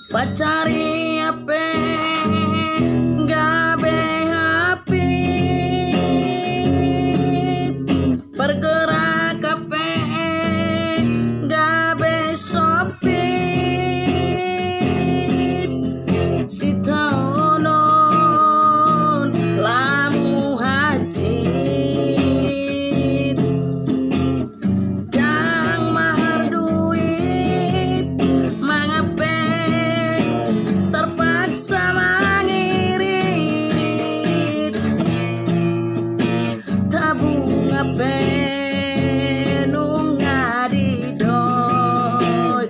Pacari ape gabe hapi bergerak ape gabe sopi si taonon lamu haji jang mahar duit mangape terpaksa mengirit tabung ape nunga didot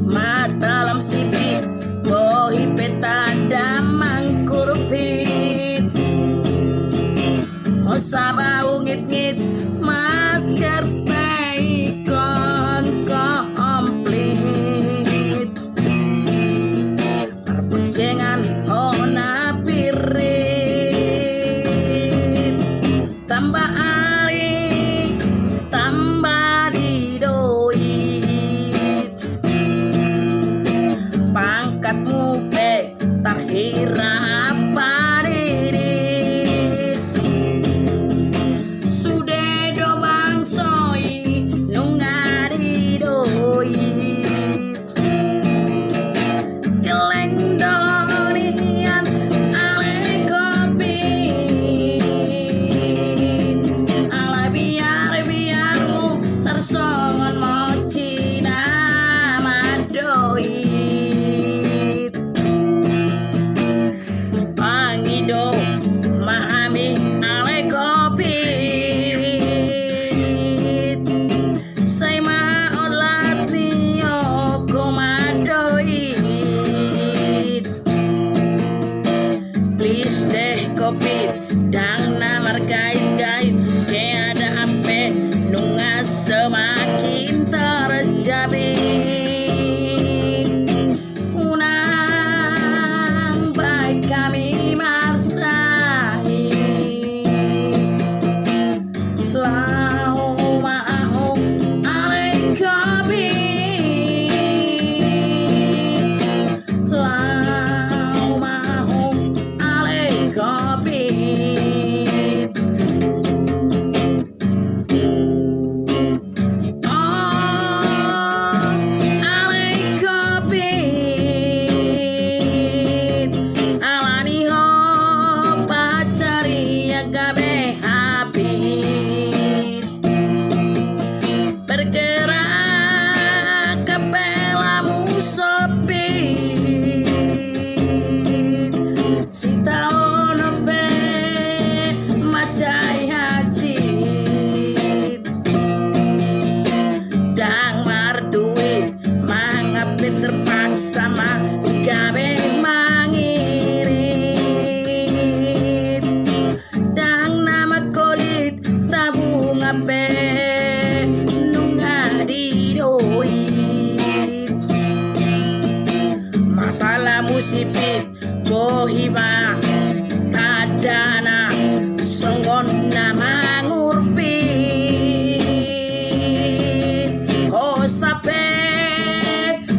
mata lam sipit bohi petada mangkurupit osaba ungit-ngit masker peikon komplit perbucengan ona pirit tambah ari tambah didoit pangkatmu pe terhira apa didit sudah do bangsoi nunga didoit geleng donian ale kopi ala biarmu tersongon mochi nama doit pangido mahami ale kopi say maolat niyo komadoit please deh kopi dang namar gait-gait ke ada ape nunga semakin terjabit unang baik kami marsai lau maho ale kopi lau maho ale kopi oh ale kopi alani ho pacari gabe habit bergerak ke pelamu sopi si taono pe macai haji dang mar duit mangape terpaksa mah gabe mangirit dang nama kolit tabung ape nunga didoit mata lamu sipit bohiba tadana songgon nama ngurpit oh sape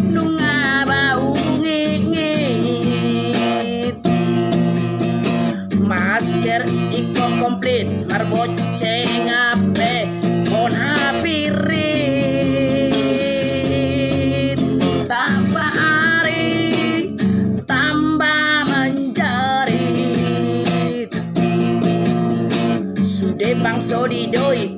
nunga bau ngingit masker iko komplit marboceng ape kon hapirit tambah ari tambah menjerit sudah bangso didoi